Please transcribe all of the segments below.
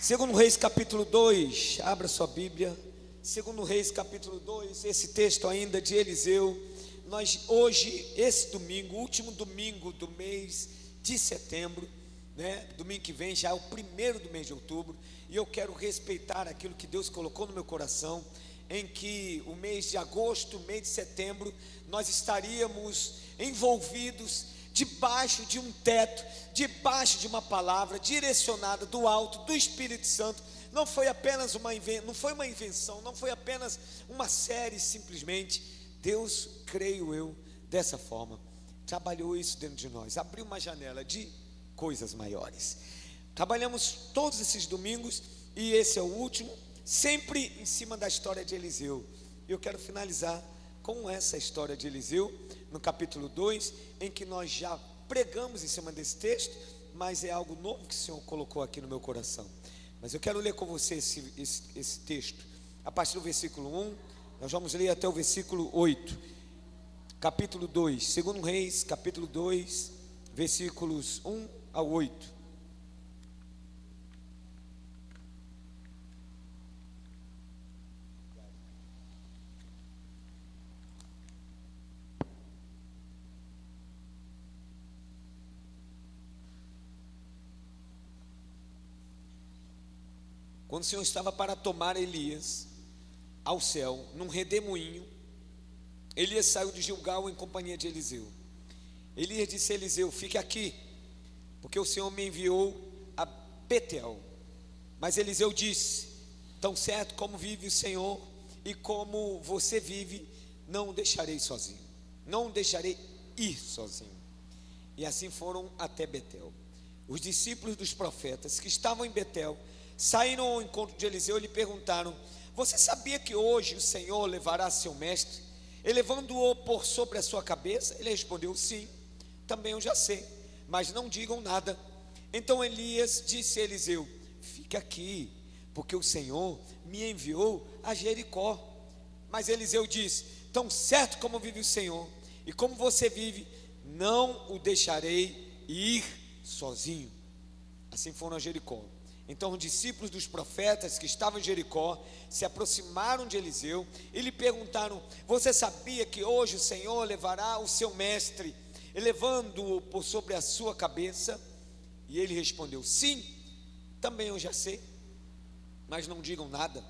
Segundo Reis capítulo 2, abra sua Bíblia. Segundo Reis capítulo 2, esse texto ainda de Eliseu. Nós hoje, esse domingo, último domingo do mês de setembro, domingo que vem já é o primeiro do mês de outubro, e eu quero respeitar aquilo que Deus colocou no meu coração, em que o mês de agosto, o mês de setembro, nós estaríamos envolvidos debaixo de um teto, debaixo de uma palavra direcionada do alto, do Espírito Santo. Não foi apenas uma invenção, não foi apenas uma série simplesmente. Deus, creio eu, dessa forma, trabalhou isso dentro de nós, abriu uma janela de coisas maiores. Trabalhamos todos esses domingos, e esse é o último, sempre em cima da história de Eliseu. E eu quero finalizar com essa história de Eliseu, no capítulo 2, em que nós já pregamos em cima desse texto, mas é algo novo que o Senhor colocou aqui no meu coração. Mas eu quero ler com você esse texto, a partir do versículo 1, nós vamos ler até o versículo 8, capítulo 2, segundo Reis, capítulo 2, versículos 1 ao 8. Quando o Senhor estava para tomar Elias ao céu, num redemoinho, Elias saiu de Gilgal em companhia de Eliseu. Elias disse a Eliseu: fique aqui, porque o Senhor me enviou a Betel. Mas Eliseu disse: tão certo como vive o Senhor e como você vive, não o deixarei sozinho, não o deixarei ir sozinho. E assim foram até Betel. Os discípulos dos profetas que estavam em Betel saíram ao encontro de Eliseu e lhe perguntaram: você sabia que hoje o Senhor levará seu mestre, elevando-o por sobre a sua cabeça? Ele respondeu: sim, também eu já sei, mas não digam nada. Então Elias disse a Eliseu: fica aqui, porque o Senhor me enviou a Jericó. Mas Eliseu disse: tão certo como vive o Senhor e como você vive, não o deixarei ir sozinho. Assim foram a Jericó. Então os discípulos dos profetas que estavam em Jericó se aproximaram de Eliseu e lhe perguntaram: você sabia que hoje o Senhor levará o seu mestre, elevando-o por sobre a sua cabeça? E ele respondeu: sim, também eu já sei, mas não digam nada.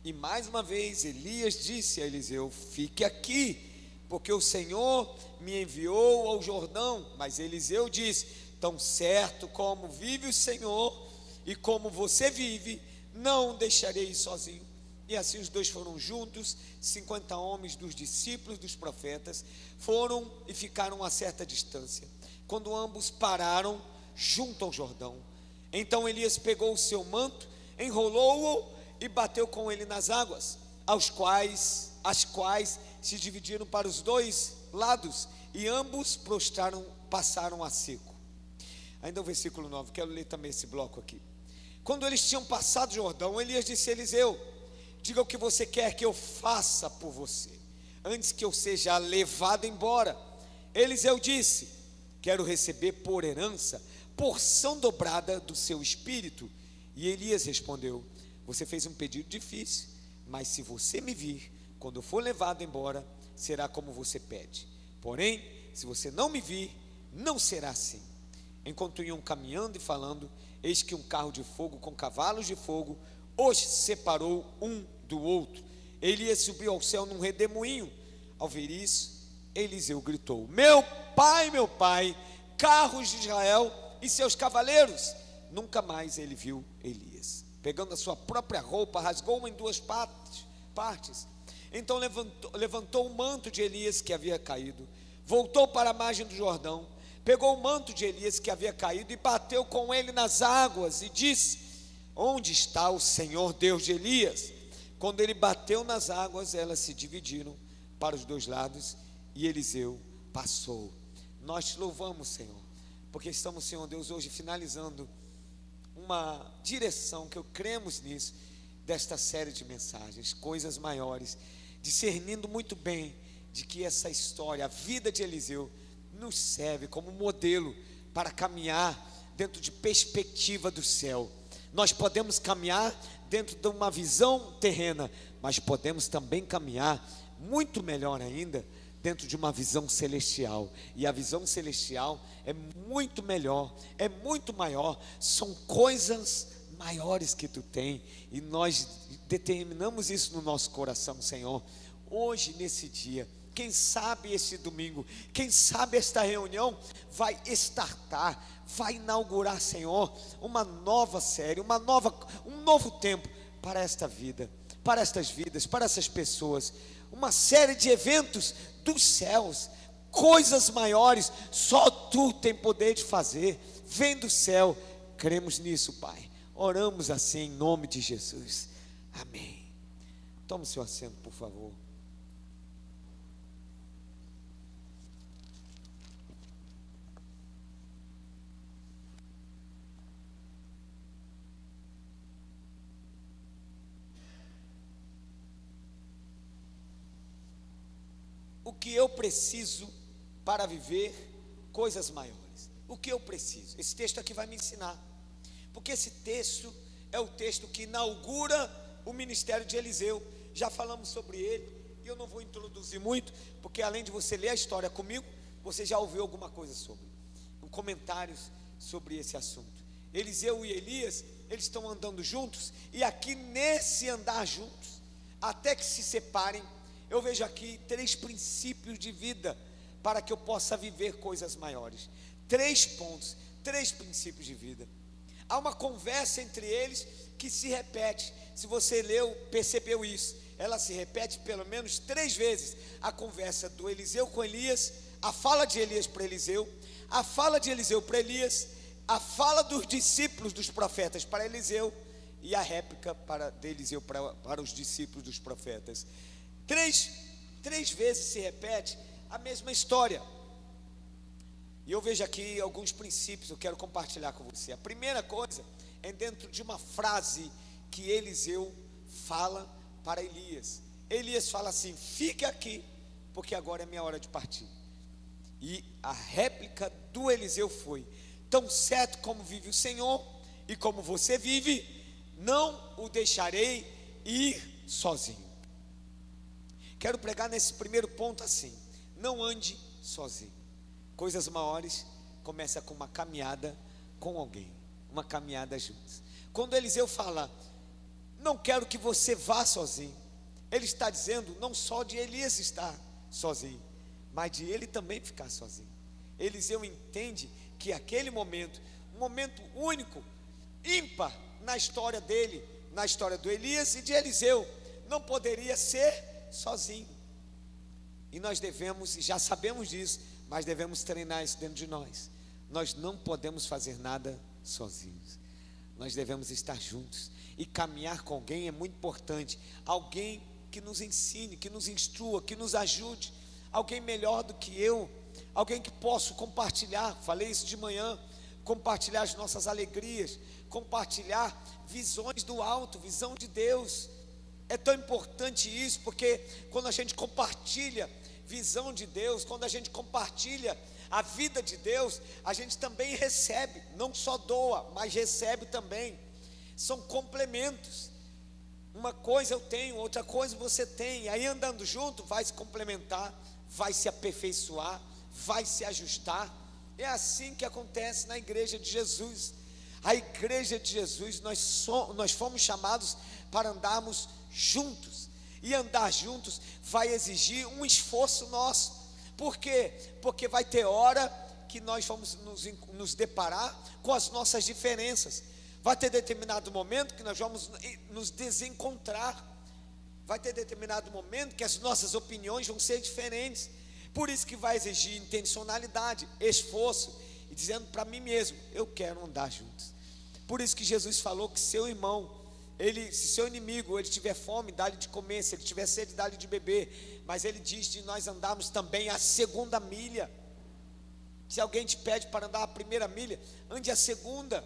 E mais uma vez Elias disse a Eliseu: fique aqui, porque o Senhor me enviou ao Jordão. Mas Eliseu disse: tão certo como vive o Senhor e como você vive, não o deixarei ir sozinho. E assim os dois foram juntos. 50 homens dos discípulos dos profetas foram e ficaram a certa distância, quando ambos pararam junto ao Jordão. Então Elias pegou o seu manto, enrolou-o e bateu com ele nas águas, as quais se dividiram para os dois lados, e ambos passaram a seco. Ainda o versículo 9, quero ler também esse bloco aqui. Quando eles tinham passado o Jordão, Elias disse a Eliseu: diga o que você quer que eu faça por você, antes que eu seja levado embora. Eliseu disse: quero receber por herança porção dobrada do seu espírito. E Elias respondeu: você fez um pedido difícil, mas se você me vir quando eu for levado embora, será como você pede. Porém, se você não me vir, não será assim. Enquanto iam caminhando e falando, eis que um carro de fogo com cavalos de fogo os separou um do outro. Elias subiu ao céu num redemoinho. Ao ver isso, Eliseu gritou: meu pai, carros de Israel e seus cavaleiros. Nunca mais ele viu Elias. Pegando a sua própria roupa, rasgou-a em duas partes. Então levantou o manto de Elias que havia caído, voltou para a margem do Jordão, pegou o manto de Elias que havia caído e bateu com ele nas águas e disse: onde está o Senhor Deus de Elias? Quando ele bateu nas águas, elas se dividiram para os dois lados e Eliseu passou. Nós te louvamos, Senhor, porque estamos, Senhor Deus, hoje finalizando uma direção que eu cremos nisso, desta série de mensagens, coisas maiores, discernindo muito bem de que essa história, a vida de Eliseu, nos serve como modelo para caminhar dentro de perspectiva do céu. Nós podemos caminhar dentro de uma visão terrena, mas podemos também caminhar muito melhor ainda dentro de uma visão celestial. E a visão celestial é muito melhor, é muito maior, são coisas maiores que tu tem, e nós determinamos isso no nosso coração, Senhor. Hoje, nesse dia, quem sabe esse domingo, quem sabe esta reunião vai startar, vai inaugurar, Senhor, uma nova série, um novo tempo para esta vida, para estas vidas, para essas pessoas, uma série de eventos dos céus, coisas maiores, só tu tem poder de fazer, vem do céu. Cremos nisso, Pai, oramos assim em nome de Jesus, amém. Tome seu assento, por favor. O que eu preciso para viver coisas maiores? O que eu preciso? Esse texto aqui vai me ensinar, porque esse texto é o texto que inaugura o ministério de Eliseu. Já falamos sobre ele, e eu não vou introduzir muito, porque além de você ler a história comigo, você já ouviu alguma coisa sobre, comentários sobre esse assunto. Eliseu e Elias, eles estão andando juntos, e aqui nesse andar juntos, até que se separem, eu vejo aqui 3 princípios de vida para que eu possa viver coisas maiores. 3 pontos, 3 princípios de vida. Há uma conversa entre eles que se repete. Se você leu, percebeu isso. Ela se repete pelo menos 3 vezes. A conversa do Eliseu com Elias, a fala de Elias para Eliseu, a fala de Eliseu para Elias, a fala dos discípulos dos profetas para Eliseu e a réplica de Eliseu para os discípulos dos profetas. 3 vezes se repete a mesma história. E eu vejo aqui alguns princípios, eu quero compartilhar com você. A primeira coisa é dentro de uma frase que Eliseu fala para Elias. Elias fala assim: fique aqui, porque agora é minha hora de partir. E a réplica do Eliseu foi: tão certo como vive o Senhor e como você vive, não o deixarei ir sozinho. Quero pregar nesse primeiro ponto assim: não ande sozinho. Coisas maiores começam com uma caminhada com alguém, uma caminhada juntos. Quando Eliseu fala, não quero que você vá sozinho, ele está dizendo não só de Elias estar sozinho, mas de ele também ficar sozinho. Eliseu entende que aquele momento, um momento único, ímpar na história dele, na história do Elias e de Eliseu, não poderia ser sozinho. E nós devemos, e já sabemos disso, mas devemos treinar isso dentro de nós. Nós não podemos fazer nada sozinhos. Nós devemos estar juntos. E caminhar com alguém é muito importante. Alguém que nos ensine, que nos instrua, que nos ajude. Alguém melhor do que eu. Alguém que possa compartilhar. Falei isso de manhã. Compartilhar as nossas alegrias. Compartilhar visões do alto, visão de Deus. É tão importante isso, porque quando a gente compartilha visão de Deus, quando a gente compartilha a vida de Deus, a gente também recebe, não só doa, mas recebe também. São complementos. Uma coisa eu tenho, outra coisa você tem, e aí andando junto vai se complementar, vai se aperfeiçoar, vai se ajustar. É assim que acontece na igreja de Jesus. A igreja de Jesus, nós fomos chamados para andarmos juntos, e andar juntos vai exigir um esforço nosso. Por quê? Porque vai ter hora que nós vamos nos deparar com as nossas diferenças, vai ter determinado momento que nós vamos nos desencontrar, vai ter determinado momento que as nossas opiniões vão ser diferentes. Por isso que vai exigir intencionalidade, esforço, e dizendo para mim mesmo, eu quero andar juntos. Por isso que Jesus falou que seu irmão, se seu inimigo, ele tiver fome, dá-lhe de comer, se ele tiver sede, dá-lhe de beber. Mas ele diz de nós andarmos também a 2ª milha. Se alguém te pede para andar a 1ª milha, ande a 2ª.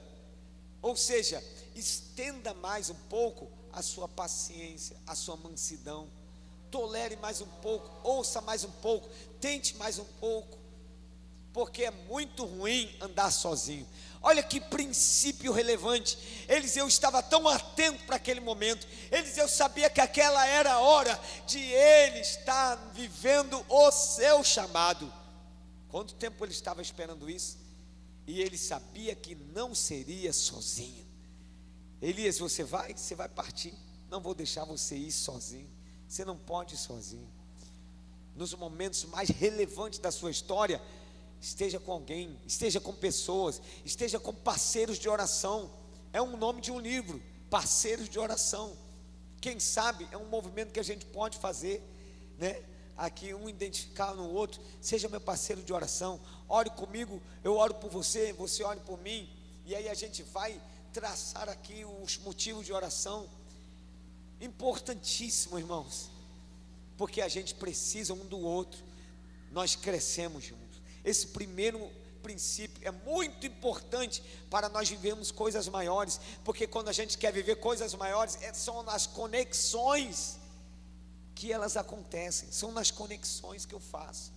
Ou seja, estenda mais um pouco a sua paciência, a sua mansidão. Tolere mais um pouco, ouça mais um pouco, tente mais um pouco. porque é muito ruim andar sozinho. Olha que princípio relevante. Eliseu estava tão atento para aquele momento. Eliseu sabia que aquela era a hora de ele estar vivendo o seu chamado. Quanto tempo ele estava esperando isso? E ele sabia que não seria sozinho. Elias, você vai partir. Não vou deixar você ir sozinho. Você não pode ir sozinho. Nos momentos mais relevantes da sua história, esteja com alguém, esteja com pessoas, esteja com parceiros de oração. É um nome de um livro, parceiros de oração. Quem sabe é um movimento que a gente pode fazer, né? Aqui um identificar no outro. Seja meu parceiro de oração, ore comigo, eu oro por você, você ore por mim. E aí a gente vai traçar aqui os motivos de oração. Importantíssimo, irmãos, porque a gente precisa um do outro. Nós crescemos juntos. Esse primeiro princípio é muito importante para nós vivermos coisas maiores, porque quando a gente quer viver coisas maiores, são nas conexões que elas acontecem, são nas conexões que eu faço.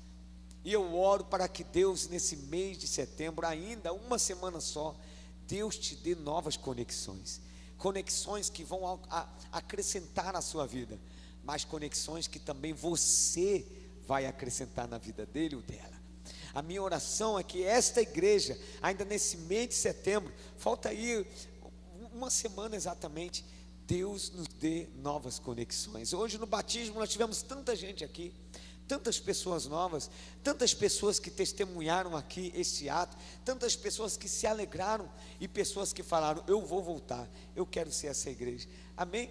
E eu oro para que Deus, nesse mês de setembro, ainda uma semana só, Deus te dê novas conexões, conexões que vão acrescentar na sua vida, mas conexões que também você vai acrescentar na vida dele ou dela. A minha oração é que esta igreja, ainda nesse mês de setembro, falta aí uma semana exatamente, Deus nos dê novas conexões. Hoje no batismo nós tivemos tanta gente aqui, tantas pessoas novas, tantas pessoas que testemunharam aqui esse ato, tantas pessoas que se alegraram e pessoas que falaram: eu vou voltar, eu quero ser essa igreja. Amém?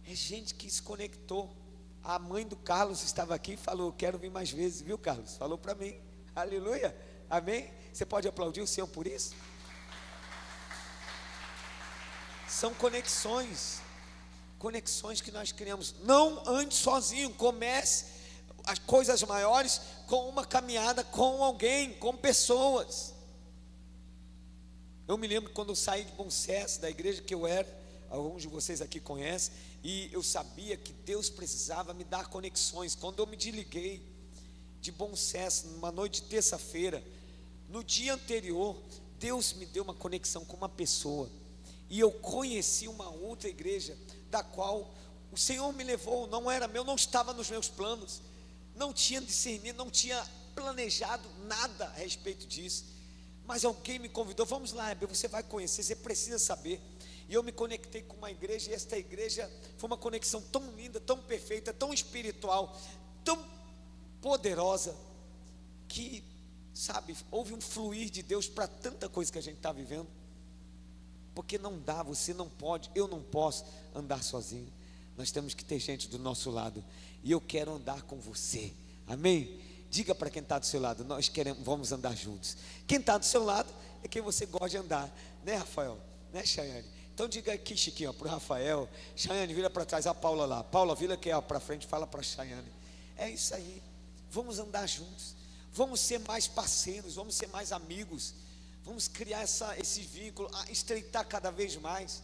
É gente que se conectou. A mãe do Carlos estava aqui e falou: eu quero vir mais vezes, viu, Carlos? Falou para mim. Aleluia, amém? Você pode aplaudir o Senhor por isso? São conexões que nós criamos. Não ande sozinho, comece as coisas maiores com uma caminhada com alguém, com pessoas. Eu me lembro quando eu saí de Bom Sucesso, da igreja que eu era, alguns de vocês aqui conhecem, e eu sabia que Deus precisava me dar conexões. Quando eu me desliguei de Bom Sucesso, numa noite de terça-feira, no dia anterior, Deus me deu uma conexão com uma pessoa, e eu conheci uma outra igreja, da qual o Senhor me levou. Não era meu, não estava nos meus planos, não tinha discernido, não tinha planejado nada a respeito disso, mas alguém me convidou: vamos lá, Heber, você vai conhecer, você precisa saber. E eu me conectei com uma igreja, e esta igreja foi uma conexão tão linda, tão perfeita, tão espiritual, tão poderosa, que, sabe, houve um fluir de Deus para tanta coisa que a gente está vivendo. Porque não dá, você não pode, eu não posso andar sozinho. Nós temos que ter gente do nosso lado, e eu quero andar com você, amém? Diga para quem está do seu lado: nós queremos, vamos andar juntos. Quem está do seu lado é quem você gosta de andar, né, Rafael? Né, Chayane? Então diga aqui, Chiquinho, para o Rafael. Chayane, vira para trás, a Paula lá. Paula, vira aqui para frente, fala para a Chayane. É isso aí. Vamos andar juntos, vamos ser mais parceiros, vamos ser mais amigos, vamos criar esse vínculo, estreitar cada vez mais.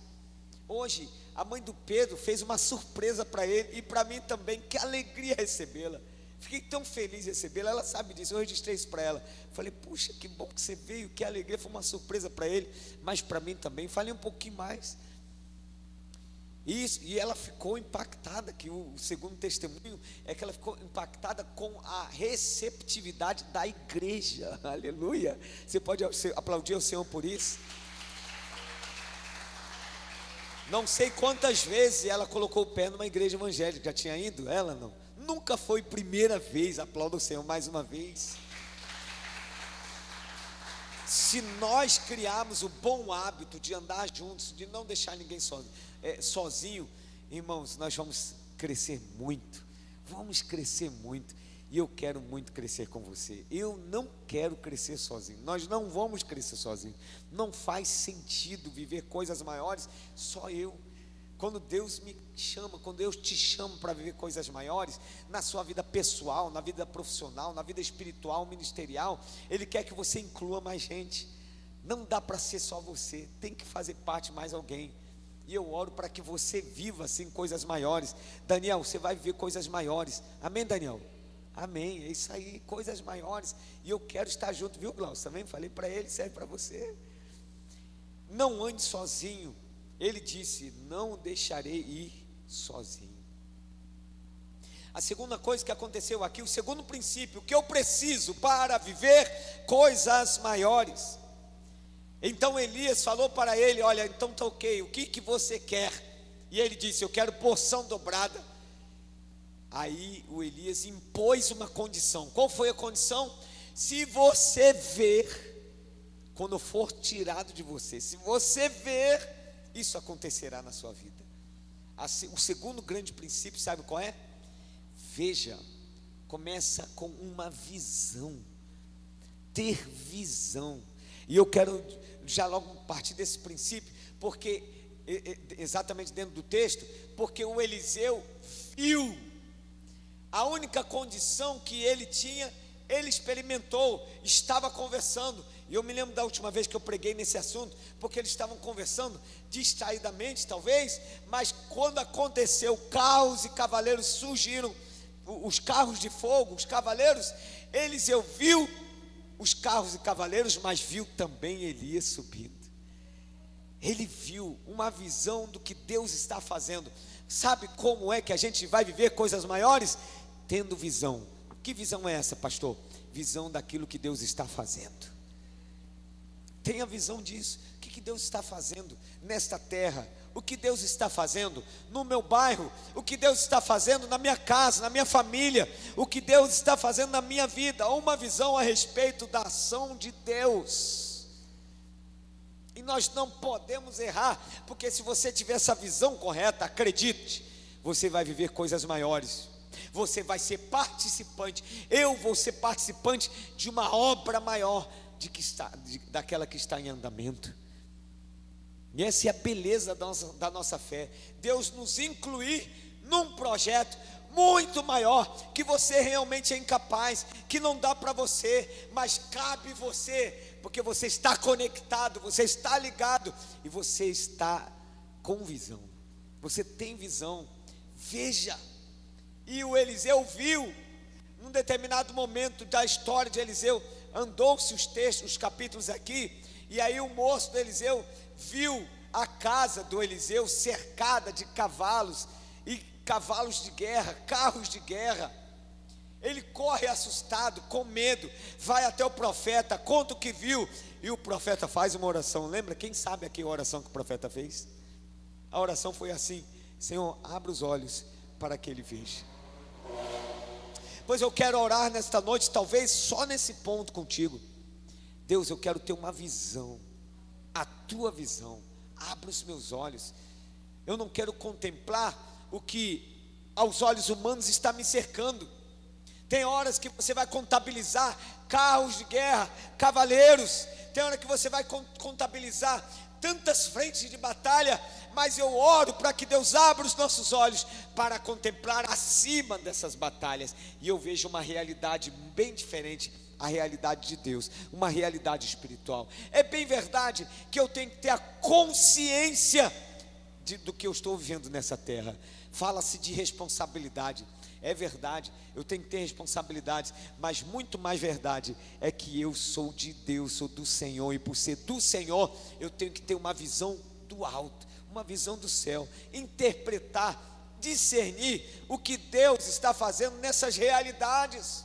Hoje, a mãe do Pedro fez uma surpresa para ele e para mim também. Que alegria recebê-la, fiquei tão feliz de recebê-la, ela sabe disso, eu registrei isso para ela. Falei: puxa, que bom que você veio, que alegria, foi uma surpresa para ele, mas para mim também. Falei um pouquinho mais. Isso, e ela ficou impactada, que o segundo testemunho é que ela ficou impactada com a receptividade da igreja. Aleluia. Você pode aplaudir ao Senhor por isso? Não sei quantas vezes ela colocou o pé numa igreja evangélica. Já tinha ido? Ela não. Nunca foi primeira vez. Aplauda o Senhor mais uma vez. Se nós criarmos o bom hábito de andar juntos, de não deixar ninguém sozinho, irmãos, nós vamos crescer muito. Vamos crescer muito. E eu quero muito crescer com você. Eu não quero crescer sozinho. Nós não vamos crescer sozinho. Não faz sentido viver coisas maiores só eu. Quando Deus me chama, quando Deus te chama para viver coisas maiores, na sua vida pessoal, na vida profissional, na vida espiritual, ministerial, Ele quer que você inclua mais gente. Não dá para ser só você, tem que fazer parte mais alguém. E eu oro para que você viva assim coisas maiores. Daniel, você vai viver coisas maiores. Amém, Daniel? Amém, é isso aí, coisas maiores. E eu quero estar junto, viu, Glaucio? Também falei para ele, serve para você. Não ande sozinho. Ele disse: não o deixarei ir sozinho. A segunda coisa que aconteceu aqui, o segundo princípio, que eu preciso para viver coisas maiores. Então Elias falou para ele: olha, então tá ok, o que você quer? E ele disse: eu quero porção dobrada. Aí o Elias impôs uma condição. Qual foi a condição? Se você ver, quando for tirado de você, se você ver, isso acontecerá na sua vida. O segundo grande princípio, sabe qual é? Veja, começa com uma visão, ter visão. E eu quero já logo partir desse princípio, porque exatamente dentro do texto, porque o Eliseu viu. A única condição que ele tinha, ele experimentou, estava conversando. E eu me lembro da última vez que eu preguei nesse assunto, porque eles estavam conversando distraidamente talvez, mas quando aconteceu caos e cavaleiros surgiram, os carros de fogo, os cavaleiros, Eliseu viu os carros e cavaleiros, mas viu também Elias subindo. Ele viu uma visão do que Deus está fazendo. Sabe como é que a gente vai viver coisas maiores? Tendo visão. Que visão é essa, pastor? Visão daquilo que Deus está fazendo. Tenha visão disso. O que Deus está fazendo nesta terra? O que Deus está fazendo no meu bairro? O que Deus está fazendo na minha casa, na minha família? O que Deus está fazendo na minha vida? Uma visão a respeito da ação de Deus. E nós não podemos errar, porque se você tiver essa visão correta, acredite, você vai viver coisas maiores. Você vai ser participante. Eu vou ser participante de uma obra maior daquela que está em andamento. E essa é a beleza da nossa fé. Deus nos incluir num projeto muito maior, que você realmente é incapaz, que não dá para você, mas cabe você, porque você está conectado, você está ligado, e você está com visão, você tem visão. Veja, e o Eliseu viu, num determinado momento da história de Eliseu, andou-se os textos, os capítulos aqui, e aí o moço do Eliseu viu a casa do Eliseu cercada de cavalos, e cavalos de guerra, carros de guerra. Ele corre assustado, com medo, vai até o profeta, conta o que viu, e o profeta faz uma oração. Lembra? Quem sabe aqui a oração que o profeta fez? A oração foi assim: Senhor, abre os olhos para que ele veja. Pois eu quero orar nesta noite, talvez só nesse ponto contigo. Deus, eu quero ter uma visão, a tua visão. Abre os meus olhos. Eu não quero contemplar o que aos olhos humanos está me cercando. Tem horas que você vai contabilizar carros de guerra, cavaleiros. Tem hora que você vai contabilizar tantas frentes de batalha, mas eu oro para que Deus abra os nossos olhos para contemplar acima dessas batalhas, e eu vejo uma realidade bem diferente, a realidade de Deus, uma realidade espiritual. É bem verdade que eu tenho que ter a consciência do que eu estou vivendo nessa terra. Fala-se de responsabilidade. É verdade, eu tenho que ter responsabilidades, mas muito mais verdade é que eu sou de Deus, sou do Senhor, e por ser do Senhor, eu tenho que ter uma visão do alto, uma visão do céu, interpretar, discernir o que Deus está fazendo nessas realidades.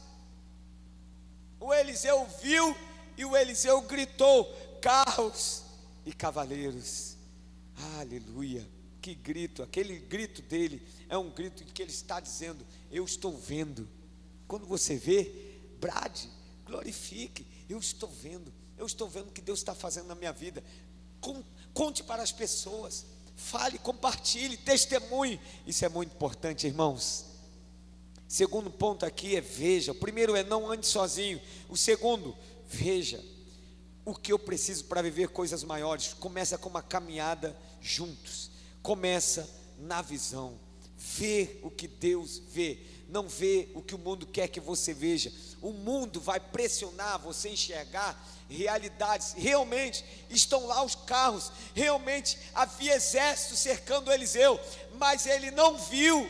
O Eliseu viu e o Eliseu gritou: carros e cavaleiros. Aleluia. Que grito, aquele grito dele é um grito em que ele está dizendo: eu estou vendo. Quando você vê, brade, glorifique. Eu estou vendo o que Deus está fazendo na minha vida. Conte para as pessoas, fale, compartilhe, testemunhe. Isso é muito importante, irmãos. Segundo ponto aqui é veja. O primeiro é não ande sozinho. O segundo, veja o que eu preciso para viver coisas maiores. Começa com uma caminhada juntos. Começa na visão. Vê o que Deus vê, não vê o que o mundo quer que você veja. O mundo vai pressionar você a enxergar realidades. Realmente estão lá os carros, realmente havia exército cercando Eliseu, mas ele não viu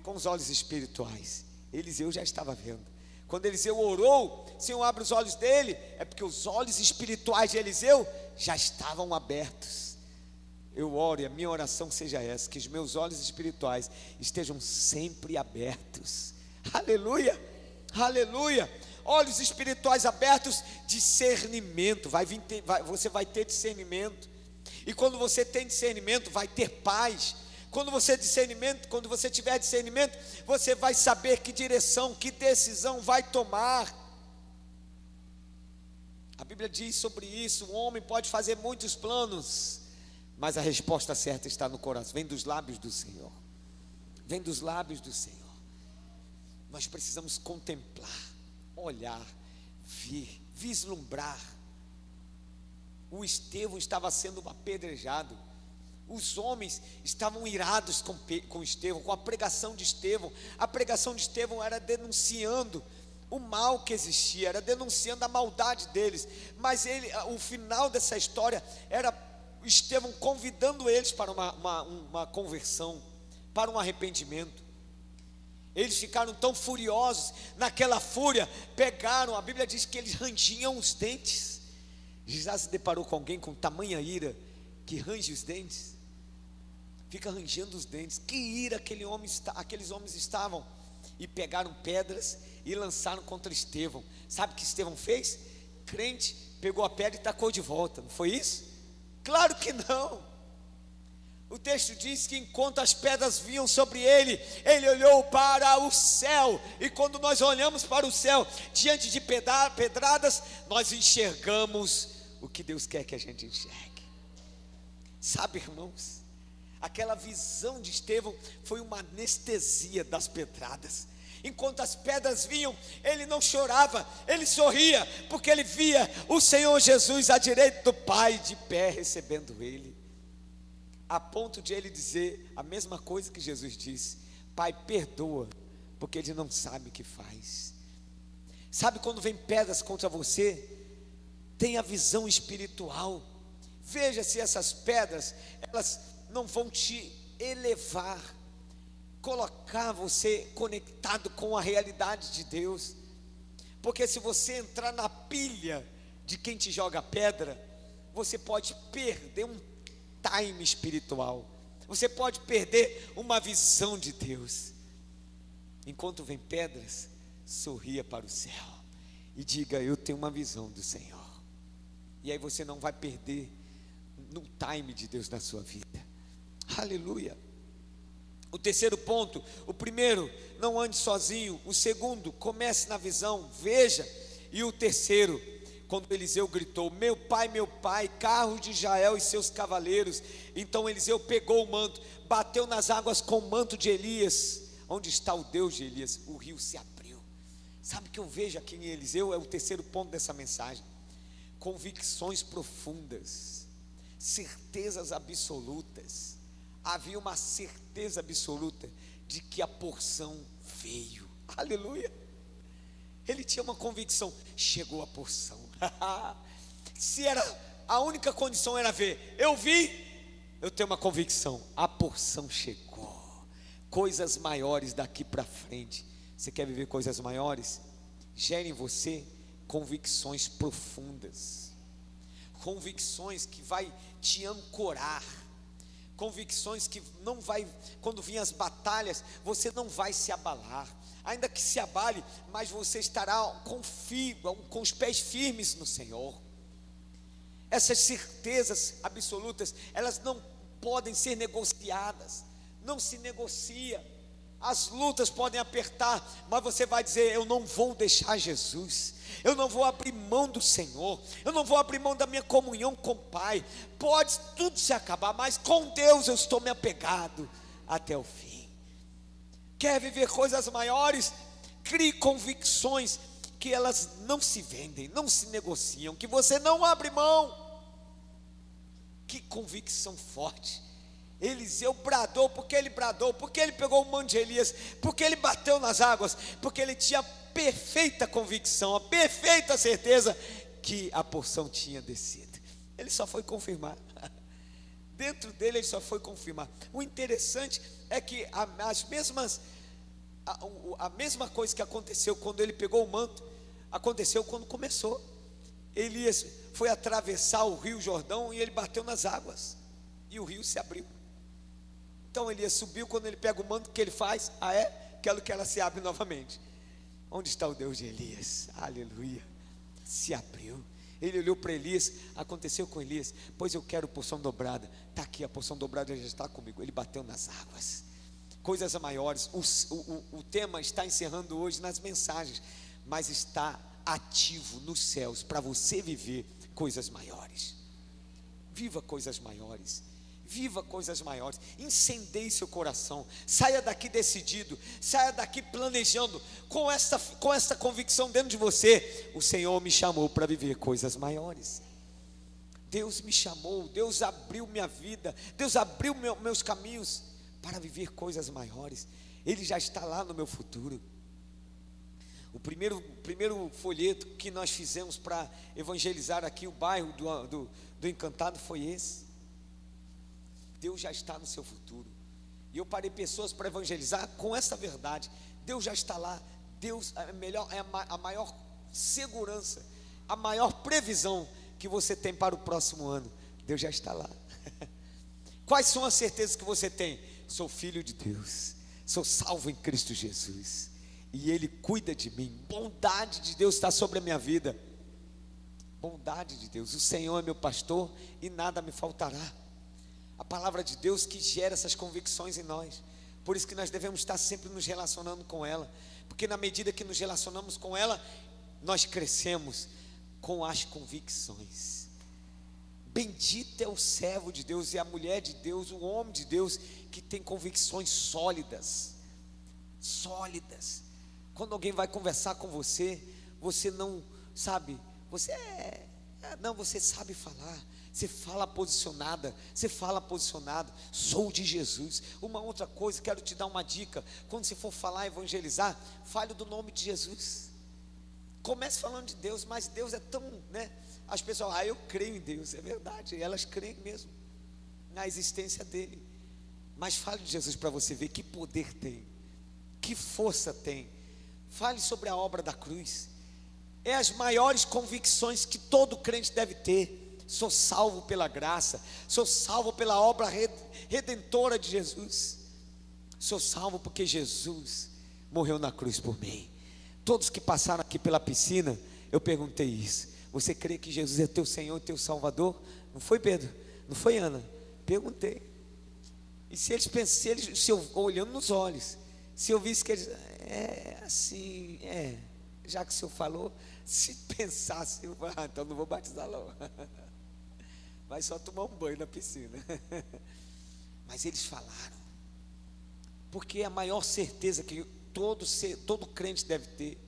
com os olhos espirituais. Eliseu já estava vendo. Quando Eliseu orou, Senhor, abre os olhos dele, é porque os olhos espirituais de Eliseu já estavam abertos. Eu oro e a minha oração seja essa, que os meus olhos espirituais estejam sempre abertos. Aleluia, aleluia. Olhos espirituais abertos, discernimento, você vai ter discernimento. E quando você tem discernimento, vai ter paz. Quando você tiver discernimento, você vai saber que direção, que decisão vai tomar. A Bíblia diz sobre isso: um homem pode fazer muitos planos, mas a resposta certa está no coração, vem dos lábios do Senhor. Vem dos lábios do Senhor. Nós precisamos contemplar, olhar, ver, vislumbrar. O Estevão estava sendo apedrejado. Os homens estavam irados com Estevão, com a pregação de Estevão. A pregação de Estevão era denunciando o mal que existia, era denunciando a maldade deles. Mas o final dessa história era Estevão convidando eles para uma conversão, para um arrependimento. Eles ficaram tão furiosos, naquela fúria, a Bíblia diz que eles rangiam os dentes. Já se deparou com alguém com tamanha ira, que range os dentes? Fica rangendo os dentes. Que ira aqueles homens estavam. E pegaram pedras e lançaram contra Estevão. Sabe o que Estevão fez? Crente, pegou a pedra e tacou de volta. Não foi isso? Claro que não. O texto diz que enquanto as pedras vinham sobre ele, ele olhou para o céu. E quando nós olhamos para o céu, diante de pedradas, nós enxergamos o que Deus quer que a gente enxergue. Sabe, irmãos, aquela visão de Estevão foi uma anestesia das pedradas. Enquanto as pedras vinham, ele não chorava, ele sorria, porque ele via o Senhor Jesus à direita do Pai, de pé, recebendo ele. A ponto de ele dizer a mesma coisa que Jesus disse: Pai, perdoa, porque ele não sabe o que faz. Sabe, quando vem pedras contra você, tenha visão espiritual. Veja se essas pedras, elas não vão te elevar, colocar você conectado com a realidade de Deus. Porque se você entrar na pilha de quem te joga pedra, você pode perder um time espiritual, você pode perder uma visão de Deus. Enquanto vem pedras, sorria para o céu e diga: eu tenho uma visão do Senhor. E aí você não vai perder no time de Deus na sua vida. Aleluia. O terceiro ponto: o primeiro, não ande sozinho. O segundo, comece na visão, veja. E o terceiro, quando Eliseu gritou: meu pai, carro de Israel e seus cavaleiros. Então Eliseu pegou o manto, bateu nas águas com o manto de Elias. Onde está o Deus de Elias? O rio se abriu. Sabe o que eu vejo aqui em Eliseu? É o terceiro ponto dessa mensagem: convicções profundas, certezas absolutas. Havia uma certeza absoluta de que a porção veio. Aleluia. Ele tinha uma convicção: chegou a porção. Se era a única condição era ver, eu vi, eu tenho uma convicção: a porção chegou. Coisas maiores daqui para frente. Você quer viver coisas maiores? Gere em você convicções profundas, convicções que vai te ancorar, convicções que não vai, quando vir as batalhas, você não vai se abalar. Ainda que se abale, mas você estará com os pés firmes no Senhor. Essas certezas absolutas, elas não podem ser negociadas. Não se negocia. As lutas podem apertar, mas você vai dizer: eu não vou deixar Jesus, eu não vou abrir mão do Senhor, eu não vou abrir mão da minha comunhão com o Pai. Pode tudo se acabar, mas com Deus eu estou me apegado até o fim. Quer viver coisas maiores? Crie convicções que elas não se vendem, não se negociam, que você não abre mão. Que convicção forte! Eliseu bradou, porque ele pegou o manto de Elias, porque ele bateu nas águas, porque ele tinha perfeita convicção, a perfeita certeza que a porção tinha descido. Ele só foi confirmar. Dentro dele ele só foi confirmar. O interessante é que as mesmas a mesma coisa que aconteceu quando ele pegou o manto, aconteceu quando começou. Elias foi atravessar o rio Jordão e ele bateu nas águas, e o rio se abriu. Então Elias subiu, quando ele pega o manto, o que ele faz? Quero que ela se abre novamente. Onde está o Deus de Elias? Aleluia. Se abriu. Ele olhou para Elias, aconteceu com Elias, pois eu quero porção dobrada. Está aqui, a porção dobrada já está comigo. Ele bateu nas águas. Coisas maiores. O tema está encerrando hoje nas mensagens, mas está ativo nos céus para você viver coisas maiores. Viva coisas maiores. Viva coisas maiores. Incendeie seu coração. Saia daqui decidido. Saia daqui planejando. Com esta convicção dentro de você: o Senhor me chamou para viver coisas maiores. Deus me chamou. Deus abriu minha vida. Deus abriu meus caminhos para viver coisas maiores. Ele já está lá no meu futuro. O primeiro folheto que nós fizemos para evangelizar aqui o bairro do Encantado foi esse. Deus já está no seu futuro. E eu parei pessoas para evangelizar com essa verdade: Deus já está lá. Deus é a maior segurança, a maior previsão que você tem para o próximo ano. Deus já está lá. Quais são as certezas que você tem? Sou filho de Deus, sou salvo em Cristo Jesus, e Ele cuida de mim. Bondade de Deus está sobre a minha vida. Bondade de Deus. O Senhor é meu pastor e nada me faltará. A palavra de Deus que gera essas convicções em nós. Por isso que nós devemos estar sempre nos relacionando com ela, porque na medida que nos relacionamos com ela, nós crescemos com as convicções. Bendito é o servo de Deus e a mulher de Deus, o homem de Deus, que tem convicções sólidas. Sólidas. Quando alguém vai conversar com você, você não sabe, você sabe falar. Você fala posicionada, você fala posicionado. Sou de Jesus. Uma outra coisa, quero te dar uma dica: quando você for falar, evangelizar, fale do nome de Jesus. Comece falando de Deus, mas Deus é tão, as pessoas, eu creio em Deus. É verdade, elas creem mesmo na existência dele. Mas fale de Jesus para você ver que poder tem, que força tem. Fale sobre a obra da cruz. É as maiores convicções que todo crente deve ter. Sou salvo pela graça, sou salvo pela obra redentora de Jesus, sou salvo porque Jesus morreu na cruz por mim. Todos que passaram aqui pela piscina, eu perguntei isso: você crê que Jesus é teu Senhor e teu Salvador? Não foi, Pedro? Não foi, Ana? Perguntei. E se eu olhando nos olhos, se eu visse que eles, já que o Senhor falou, se pensasse, então não vou batizar não. Vai só tomar um banho na piscina. Mas eles falaram, porque a maior certeza que todo crente deve ter: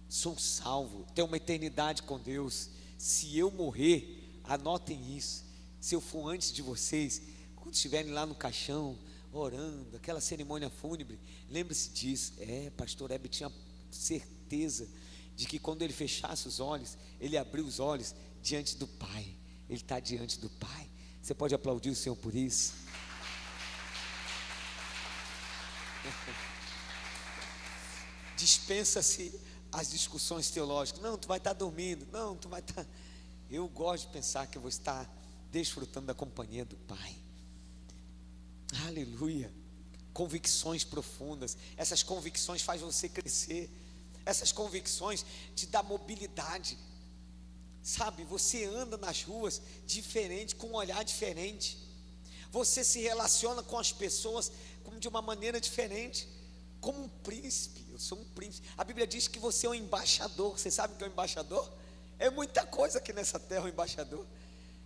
sou salvo, tenho uma eternidade com Deus. Se eu morrer, anotem isso, se eu for antes de vocês, quando estiverem lá no caixão, orando, aquela cerimônia fúnebre, lembre-se disso. Pastor Hebe tinha certeza de que quando ele fechasse os olhos, ele abriu os olhos diante do Pai. Ele está diante do Pai. Você pode aplaudir o Senhor por isso? Dispensa-se as discussões teológicas. Não, tu vai estar dormindo. Não, tu vai estar. Eu gosto de pensar que eu vou estar desfrutando da companhia do Pai. Aleluia. Convicções profundas. Essas convicções fazem você crescer. Essas convicções te dão mobilidade. Sabe, você anda nas ruas diferente, com um olhar diferente. Você se relaciona com as pessoas como de uma maneira diferente, como um príncipe. Eu sou um príncipe. A Bíblia diz que você é um embaixador. Você sabe o que é um embaixador? É muita coisa aqui nessa terra, um embaixador.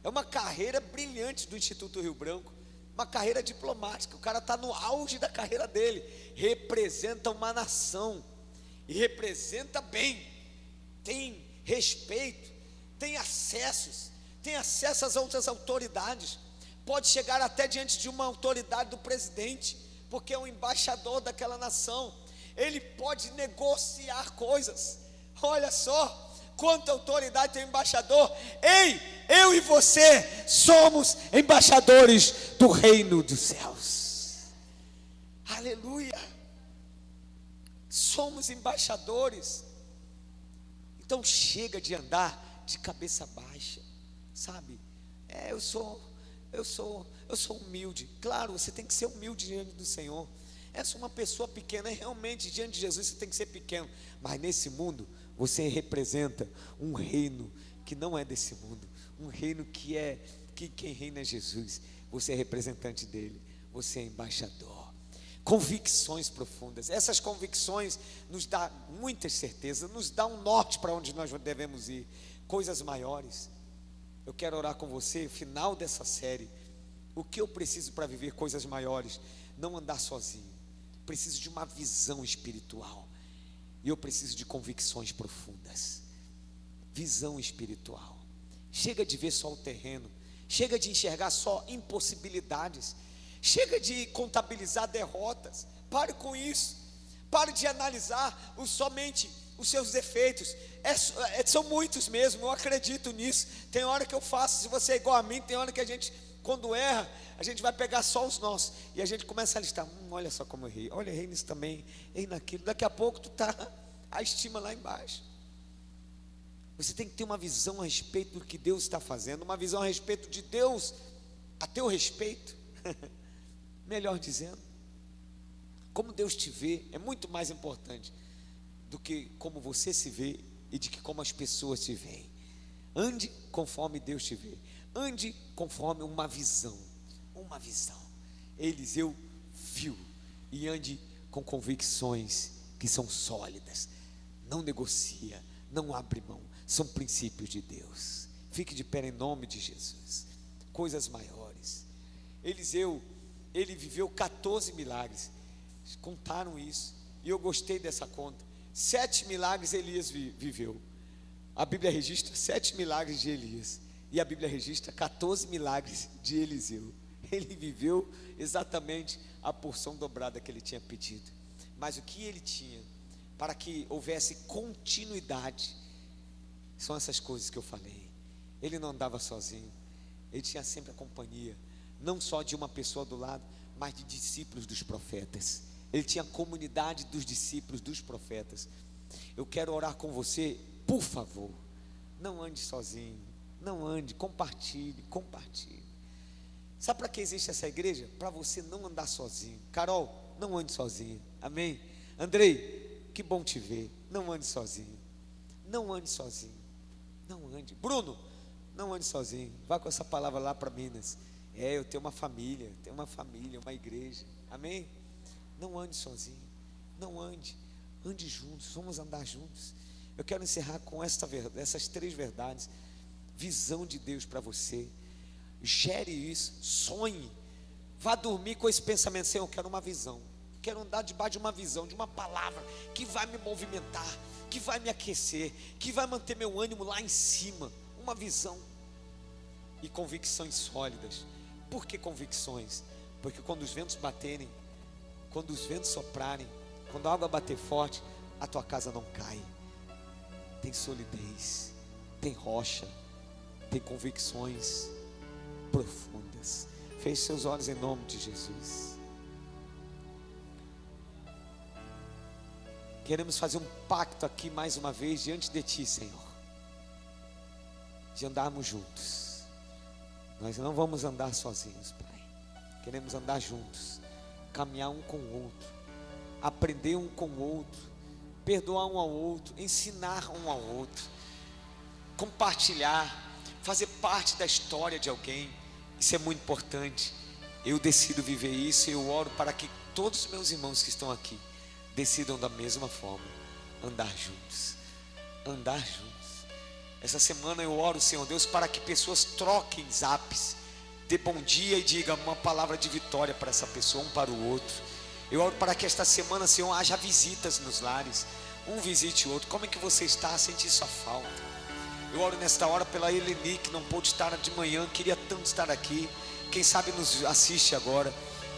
É uma carreira brilhante do Instituto Rio Branco, uma carreira diplomática. O cara está no auge da carreira dele, representa uma nação, e representa bem, tem respeito, tem acesso às outras autoridades, pode chegar até diante de uma autoridade do presidente, porque é um embaixador daquela nação. Ele pode negociar coisas. Olha só quanta autoridade tem o embaixador. Ei, eu e você somos embaixadores do reino dos céus. Aleluia. somos embaixadores. Então chega de andar de cabeça baixa, sabe? Eu sou humilde. Claro, você tem que ser humilde diante do Senhor. Essa é uma pessoa pequena, realmente diante de Jesus você tem que ser pequeno. Mas nesse mundo você representa um reino que não é desse mundo, um reino que quem reina é Jesus. Você é representante dele, você é embaixador. Convicções profundas. Essas convicções nos dão muitas certezas, nos dão um norte para onde nós devemos ir. Coisas maiores. Eu quero orar com você, final dessa série. O que eu preciso para viver coisas maiores? Não andar sozinho. Preciso de uma visão espiritual. E eu preciso de convicções profundas. Visão espiritual. Chega de ver só o terreno. Chega de enxergar só impossibilidades. Chega de contabilizar derrotas. Pare com isso. Pare de analisar somente os seus defeitos. São muitos mesmo, eu acredito nisso. Tem hora que eu faço, se você é igual a mim, tem hora que a gente, quando erra, a gente vai pegar só os nossos. E a gente começa a listar, olha só como eu errei. Olha, errei nisso também, errei naquilo. Daqui a pouco tu está a estima lá embaixo. Você tem que ter uma visão a respeito do que Deus está fazendo. Uma visão a respeito de Deus, a teu respeito. Melhor dizendo, como Deus te vê é muito mais importante do que como você se vê e de que como as pessoas te veem. Ande conforme Deus te vê. Ande conforme uma visão. Uma visão. Eliseu viu. E ande com convicções que são sólidas. Não negocia, não abre mão. São princípios de Deus. Fique de pé em nome de Jesus. Coisas maiores. Eliseu, ele viveu 14 milagres. Contaram isso. E eu gostei dessa conta. 7 milagres Elias viveu. A Bíblia registra 7 milagres de Elias. E a Bíblia registra 14 milagres de Eliseu. Ele viveu exatamente a porção dobrada que ele tinha pedido. Mas o que ele tinha para que houvesse continuidade são essas coisas que eu falei. Ele não andava sozinho. Ele tinha sempre a companhia, não só de uma pessoa do lado, mas de discípulos dos profetas. Ele tinha a comunidade dos discípulos dos profetas. Eu quero orar com você, por favor. Não ande sozinho. Não ande, compartilhe. Sabe para que existe essa igreja? Para você não andar sozinho. Carol, não ande sozinho. Amém? Andrei, que bom te ver. Não ande sozinho. Não ande sozinho. Não ande. Bruno, não ande sozinho. Vá com essa palavra lá para Minas. Eu tenho uma família, uma igreja. Amém? Não ande sozinho. Não ande. Ande juntos. Vamos andar juntos. Eu quero encerrar com essas 3 verdades. Visão de Deus para você. Gere isso. Sonhe. Vá dormir com esse pensamento. Senhor, eu quero uma visão. Quero andar debaixo de uma visão, de uma palavra que vai me movimentar, que vai me aquecer, que vai manter meu ânimo lá em cima. Uma visão. E convicções sólidas. Por que convicções? Porque quando os ventos baterem, quando os ventos soprarem, quando a água bater forte, a tua casa não cai. Tem solidez, tem rocha, tem convicções profundas. Feche seus olhos em nome de Jesus. Queremos fazer um pacto aqui mais uma vez diante de Ti, Senhor, de andarmos juntos. Nós não vamos andar sozinhos, Pai. Queremos andar juntos, caminhar um com o outro, aprender um com o outro, perdoar um ao outro, ensinar um ao outro, compartilhar, fazer parte da história de alguém. Isso é muito importante. Eu decido viver isso e eu oro para que todos os meus irmãos que estão aqui decidam da mesma forma, andar juntos. Essa semana eu oro, Senhor Deus, para que pessoas troquem zaps, dê bom dia e diga uma palavra de vitória para essa pessoa, um para o outro. Eu oro para que esta semana, Senhor, haja visitas nos lares, um visite o outro. Como é que você está? Senti sua falta. Eu oro nesta hora pela Eleni, que não pôde estar de manhã, queria tanto estar aqui. Quem sabe nos assiste agora.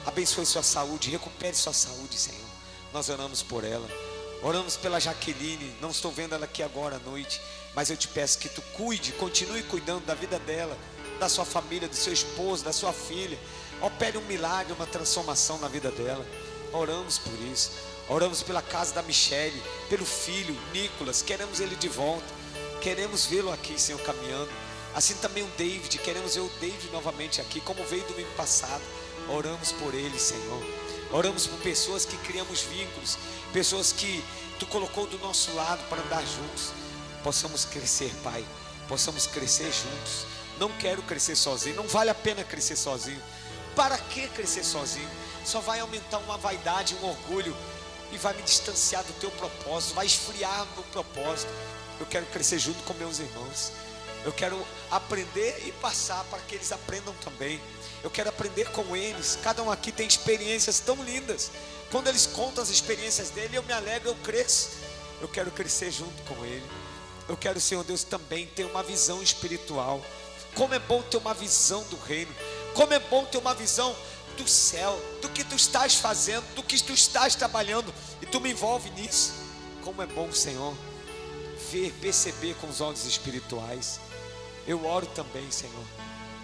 Abençoe sua saúde, recupere sua saúde, Senhor. Nós oramos por ela. Oramos pela Jaqueline, não estou vendo ela aqui agora à noite, mas eu te peço que tu cuide, continue cuidando da vida dela, da sua família, do seu esposo, da sua filha. Opere um milagre, uma transformação na vida dela. Oramos por isso. Oramos pela casa da Michele, pelo filho Nicolas, queremos ele de volta, queremos vê-lo aqui, Senhor, caminhando. Assim também o David, queremos ver o David novamente aqui, como veio domingo passado. Oramos por ele, Senhor. Oramos por pessoas que criamos vínculos, pessoas que Tu colocou do nosso lado para andar juntos. Possamos crescer, Pai, possamos crescer juntos. Não quero crescer sozinho, não vale a pena crescer sozinho. Para que crescer sozinho? Só vai aumentar uma vaidade, um orgulho, e vai me distanciar do Teu propósito, vai esfriar o meu propósito. Eu quero crescer junto com meus irmãos. Eu quero aprender e passar para que eles aprendam também. Eu quero aprender com eles. Cada um aqui tem experiências tão lindas. Quando eles contam as experiências dele, eu me alegro, eu cresço. Eu quero crescer junto com ele. Eu quero, Senhor Deus, também ter uma visão espiritual. Como é bom ter uma visão do reino. Como é bom ter uma visão do céu, do que Tu estás fazendo, do que Tu estás trabalhando, e Tu me envolve nisso. Como é bom, Senhor, ver, perceber com os olhos espirituais. Eu oro também, Senhor,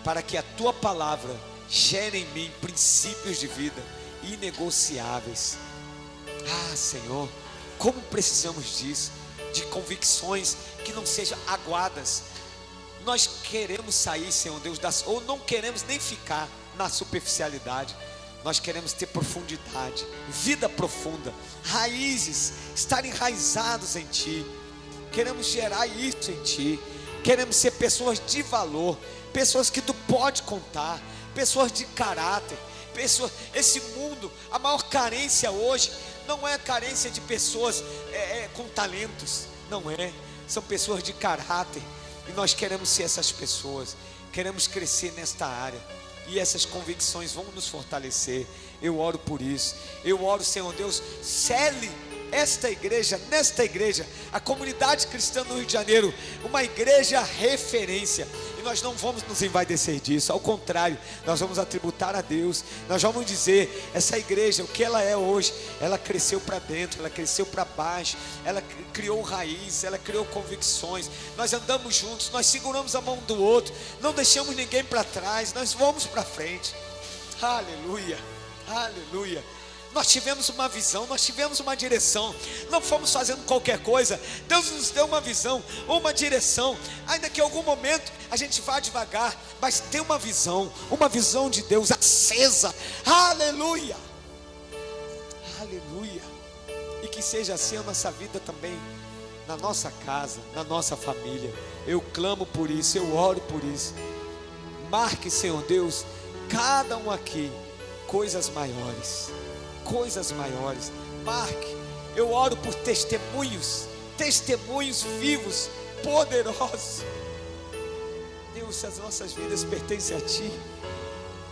para que a Tua palavra gere em mim princípios de vida inegociáveis. Ah, Senhor, como precisamos disso, de convicções que não sejam aguadas. Nós queremos sair, Senhor Deus, ou não queremos nem ficar na superficialidade. Nós queremos ter profundidade, vida profunda, raízes, estar enraizados em Ti. Queremos gerar isso em Ti. Queremos ser pessoas de valor, pessoas que Tu pode contar, pessoas de caráter, pessoas. Esse mundo, a maior carência hoje não é a carência de pessoas com talentos, não é. São pessoas de caráter, e nós queremos ser essas pessoas. Queremos crescer nesta área, e essas convicções vão nos fortalecer. Eu oro por isso. Eu oro, Senhor Deus, cele esta igreja, nesta igreja, a comunidade cristã do Rio de Janeiro, uma igreja referência. E nós não vamos nos envaidecer disso, ao contrário, nós vamos atributar a Deus. Nós vamos dizer, essa igreja, o que ela é hoje, ela cresceu para dentro, ela cresceu para baixo, ela criou raiz, ela criou convicções. Nós andamos juntos, nós seguramos a mão do outro, não deixamos ninguém para trás, nós vamos para frente. Aleluia, aleluia. Nós tivemos uma visão, nós tivemos uma direção, não fomos fazendo qualquer coisa. Deus nos deu uma visão, uma direção, ainda que em algum momento a gente vá devagar, mas tem uma visão de Deus acesa. Aleluia, aleluia. E que seja assim a nossa vida também, na nossa casa, na nossa família. Eu clamo por isso, eu oro por isso. Marque, Senhor Deus, cada um aqui coisas maiores. Coisas maiores. Marque. Eu oro por testemunhos vivos, poderosos. Deus, as nossas vidas pertencem a Ti,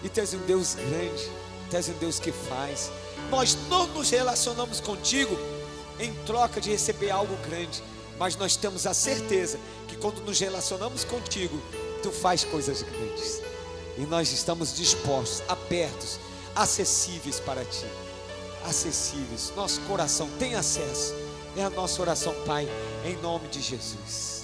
e Tu és um Deus grande, Tu és um Deus que faz. Nós não nos relacionamos contigo em troca de receber algo grande, mas nós temos a certeza que quando nos relacionamos contigo, Tu faz coisas grandes, e nós estamos dispostos, abertos, acessíveis para Ti. Acessíveis, nosso coração tem acesso. É a nossa oração, Pai, em nome de Jesus.